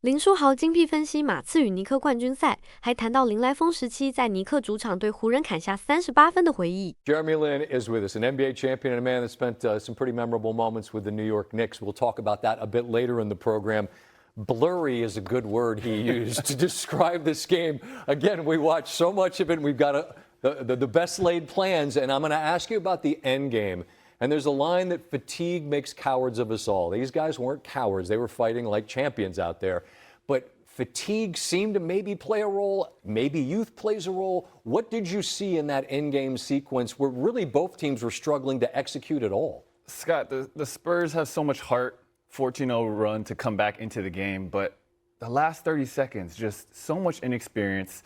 林书豪精辟分析马刺与尼克冠军赛，还谈到林来疯时期在尼克主场对湖人砍下38分的回忆。 Jeremy Lin is with us, an NBA champion and a man that spent some pretty memorable moments with the New York Knicks. We'll talk about that a bit later in the program. Blurry is a good word he used to describe this game. Again, we watched so much of it, and we've got the best laid plans, and I'm going to ask you about the end game. And there's a line that fatigue makes cowards of us all. These guys weren't cowards. They were fighting like champions out there. But fatigue seemed to maybe play a role. Maybe youth plays a role. What did you see in that end-game sequence where really both teams were struggling to execute at all? Scott, the Spurs have so much heart, 14-0 run to come back into the game. But the last 30 seconds, just so much inexperience.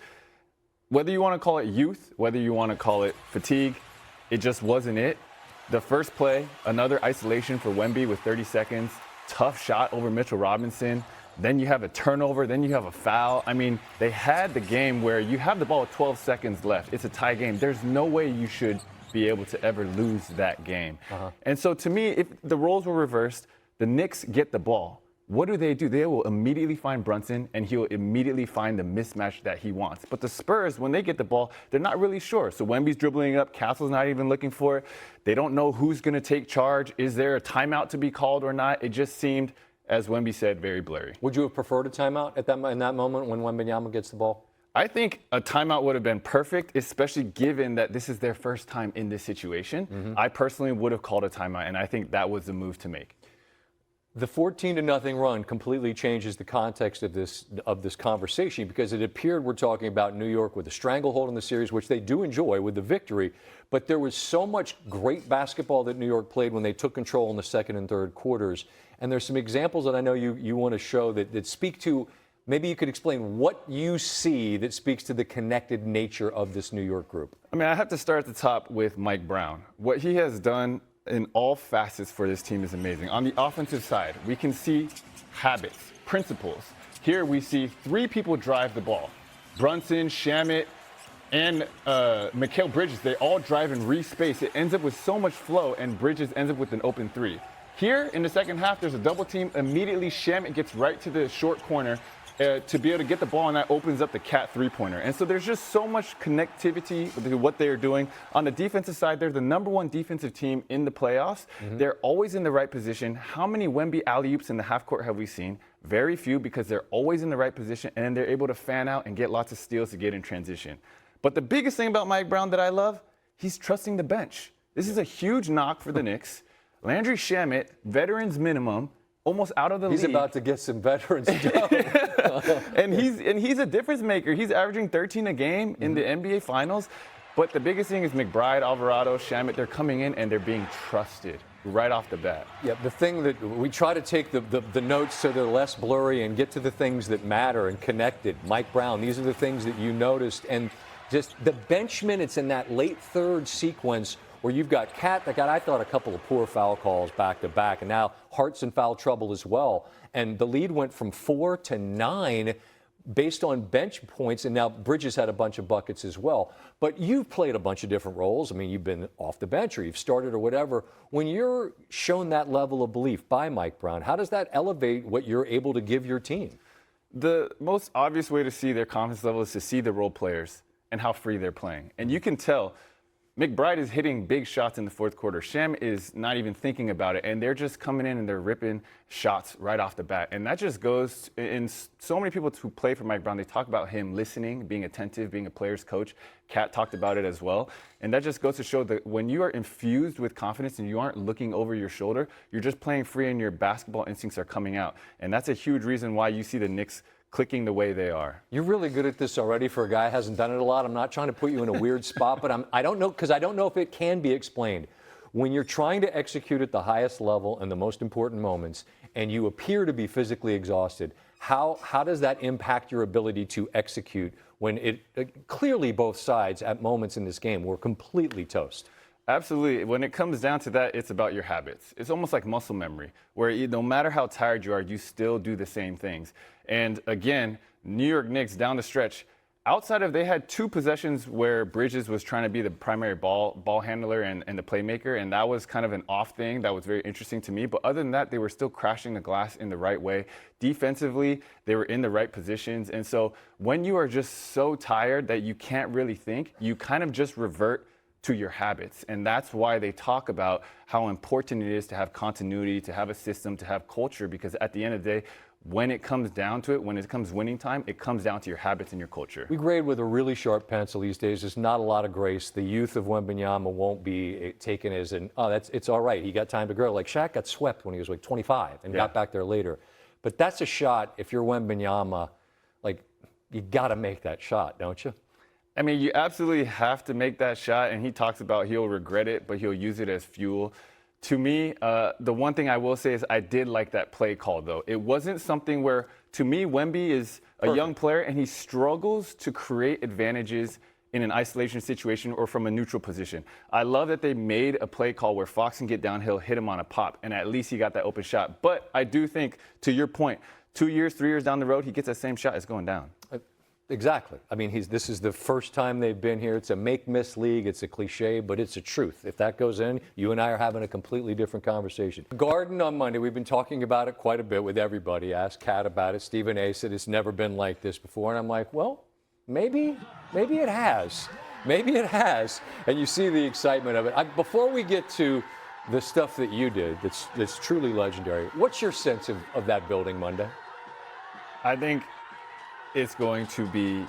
Whether you want to call it youth, whether you want to call it fatigue, it just wasn't it. The first play, another isolation for Wemby with 30 seconds. Tough shot over Mitchell Robinson. Then you have a turnover. Then you have a foul. I mean, they had the game where you have the ball with 12 seconds left. It's a tie game. There's no way you should be able to ever lose that game. And so to me, if the roles were reversed, the Knicks get the ball. What do? They will immediately find Brunson, and he'll immediately find the mismatch that he wants. But the Spurs, when they get the ball, they're not really sure. So Wemby's dribbling up. Castle's not even looking for it. They don't know who's going to take charge. Is there a timeout to be called or not? It just seemed, as Wemby said, very blurry. Would you have preferred a timeout in that moment when Wembanyama gets the ball? I think a timeout would have been perfect, especially given that this is their first time in this situation. I personally would have called a timeout, and I think that was the move to make. The 14-0 run completely changes the context of this conversation, because it appeared we're talking about New York with a stranglehold in the series, which they do enjoy with the victory. But there was so much great basketball that New York played when they took control in the second and third quarters. And there's some examples that I know you want to show that speak to, maybe you could explain what you see that speaks to the connected nature of this New York group. I mean, I have to start at the top with Mike Brown. What he has done in all facets for this team is amazing. On the offensive side, we can see habits, principles. Here we see three people drive the ball. Brunson, Shamet, and Mikal Bridges, they all drive and re-space. It ends up with so much flow, and Bridges ends up with an open three. Here in the second half, there's a double team. Immediately, Shamet gets right to the short corner to be able to get the ball, and that opens up the Cat three-pointer. And so there's just so much connectivity with what they are doing. On the defensive side, they're the #1 defensive team in the playoffs. They're always in the right position. How many Wemby alley-oops in the half court have we seen? Very few, because they're always in the right position, and they're able to fan out and get lots of steals to get in transition. But the biggest thing about Mike Brown that I love, he's trusting the bench. This is a huge knock for the Knicks. Landry Shamet, veterans minimum, almost out of the league. He's about to get some veterans done. and he's a difference maker. He's averaging 13 a game in the NBA Finals. But the biggest thing is McBride, Alvarado, Shamet, they're coming in and they're being trusted right off the bat. Yeah, the thing that we try to take the notes so they're less blurry and get to the things that matter and connected. Mike Brown, these are the things that you noticed. And just the bench minutes in that late third sequence where you've got Cat that got, I thought, a couple of poor foul calls back to back, and now Hart's in foul trouble as well. And the lead went from 4 to 9 based on bench points, and now Bridges had a bunch of buckets as well. But you've played a bunch of different roles. I mean, you've been off the bench or you've started or whatever. When you're shown that level of belief by Mike Brown, how does that elevate what you're able to give your team? The most obvious way to see their confidence level is to see the role players and how free they're playing. And you can tell McBride is hitting big shots in the fourth quarter. Sham is not even thinking about it, and they're just coming in and they're ripping shots right off the bat. And that just goes in so many people who play for Mike Brown, they talk about him listening, being attentive, being a player's coach. Kat talked about it as well. And that just goes to show that when you are infused with confidence and you aren't looking over your shoulder, you're just playing free and your basketball instincts are coming out. And that's a huge reason why you see the Knicks clicking the way they are. You're really good at this already for a guy who hasn't done it a lot. I'm not trying to put you in a weird spot, but I don't know, because I don't know if it can be explained. When you're trying to execute at the highest level in the most important moments and you appear to be physically exhausted, how does that impact your ability to execute when clearly both sides at moments in this game were completely toast? Absolutely. When it comes down to that, it's about your habits. It's almost like muscle memory, where no matter how tired you are, you still do the same things. And again, New York Knicks down the stretch, outside of, they had 2 possessions where Bridges was trying to be the primary ball handler and the playmaker, and that was kind of an off thing that was very interesting to me. But other than that, they were still crashing the glass in the right way. Defensively, they were in the right positions. And so when you are just so tired that you can't really think, you kind of just revert to your habits. And that's why they talk about how important it is to have continuity, to have a system, to have culture, because at the end of the day, when it comes down to it, when it comes winning time, it comes down to your habits and your culture. We grade with a really sharp pencil these days. There's not a lot of grace. The youth of Wembanyama won't be taken as it's all right. He got time to grow. Like Shaq got swept when he was like 25 and got back there later. But that's a shot, if you're Wembanyama, like, you got to make that shot, don't you? I mean, you absolutely have to make that shot, and he talks about he'll regret it, but he'll use it as fuel. To me, the one thing I will say is I did like that play call, though. It wasn't something where, to me, Wemby is a young player, and he struggles to create advantages in an isolation situation or from a neutral position. I love that they made a play call where Fox can get downhill, hit him on a pop, and at least he got that open shot. But I do think, to your point, 2 years, 3 years down the road, he gets that same shot, it's going down. Exactly. I mean, this is the first time they've been here. It's a make-miss league. It's a cliche, but it's a truth. If that goes in, you and I are having a completely different conversation. Garden on Monday, we've been talking about it quite a bit with everybody. Asked Kat about it. Stephen A. said it's never been like this before. And I'm like, well, maybe it has. Maybe it has. And you see the excitement of it. Before we get to the stuff that you did that's truly legendary, what's your sense of that building Monday? I think it's going to be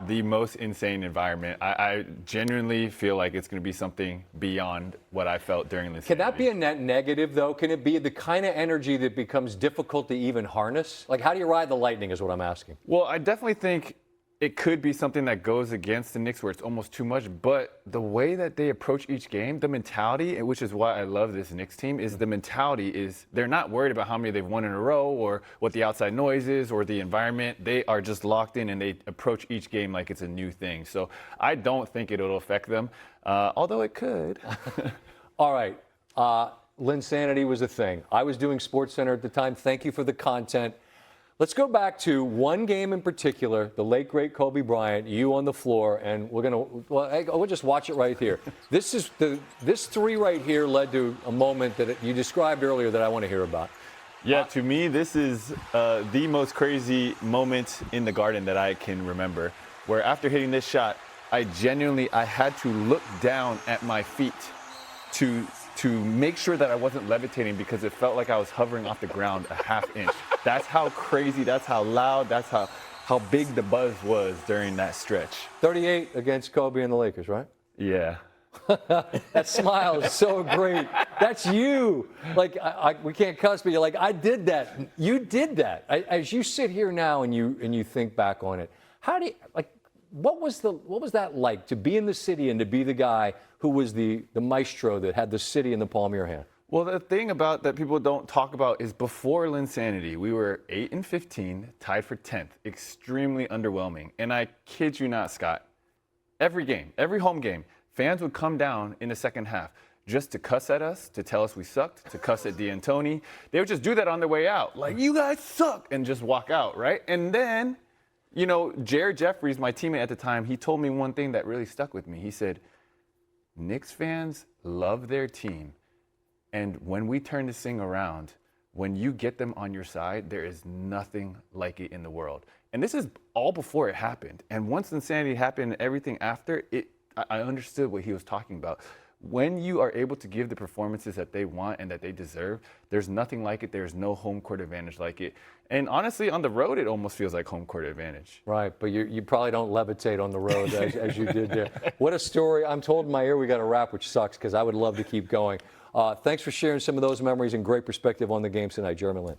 the most insane environment. I genuinely feel like it's going to be something beyond what I felt during this. Can that be a net negative, though? Can it be the kind of energy that becomes difficult to even harness? Like, how do you ride the lightning is what I'm asking. Well, I definitely think it could be something that goes against the Knicks where it's almost too much, but the way that they approach each game, the mentality, which is why I love this Knicks team, is the mentality is they're not worried about how many they've won in a row or what the outside noise is or the environment. They are just locked in and they approach each game like it's a new thing. So I don't think it'll affect them, although it could. All right. Linsanity was a thing. I was doing SportsCenter at the time. Thank you for the content. Let's go back to one game in particular, the late, great Kobe Bryant, you on the floor, and we'll just watch it right here. This 3 right here led to a moment that you described earlier that I want to hear about. Yeah, to me, this is the most crazy moment in the Garden that I can remember, where after hitting this shot, I had to look down at my feet to make sure that I wasn't levitating because it felt like I was hovering off the ground a half inch. That's how crazy, that's how loud, that's how big the buzz was during that stretch. 38 against Kobe and the Lakers, right? Yeah. That smile is so great. That's you. Like, we can't cuss, but you're like, I did that. You did that. As you sit here now and you think back on it, what was that like to be in the city and to be the guy who was the maestro that had the city in the palm of your hand? Well, the thing about that people don't talk about is before Linsanity, we were 8-15, tied for 10th, extremely underwhelming. And I kid you not, Scott, every game, every home game, fans would come down in the second half just to cuss at us, to tell us we sucked, to cuss at D'Antoni. They would just do that on their way out, like, you guys suck, and just walk out, right? And then, you know, Jared Jeffries, my teammate at the time, he told me one thing that really stuck with me. He said, Knicks fans love their team. And when we turn this thing around, when you get them on your side, there is nothing like it in the world. And this is all before it happened. And once Insanity happened and everything after, I understood what he was talking about. When you are able to give the performances that they want and that they deserve, there's nothing like it. There's no home court advantage like it. And honestly, on the road, it almost feels like home court advantage. Right, but you probably don't levitate on the road as you did there. What a story. I'm told in my ear we got to wrap, which sucks because I would love to keep going. Thanks for sharing some of those memories and great perspective on the games tonight, Jeremy Lin.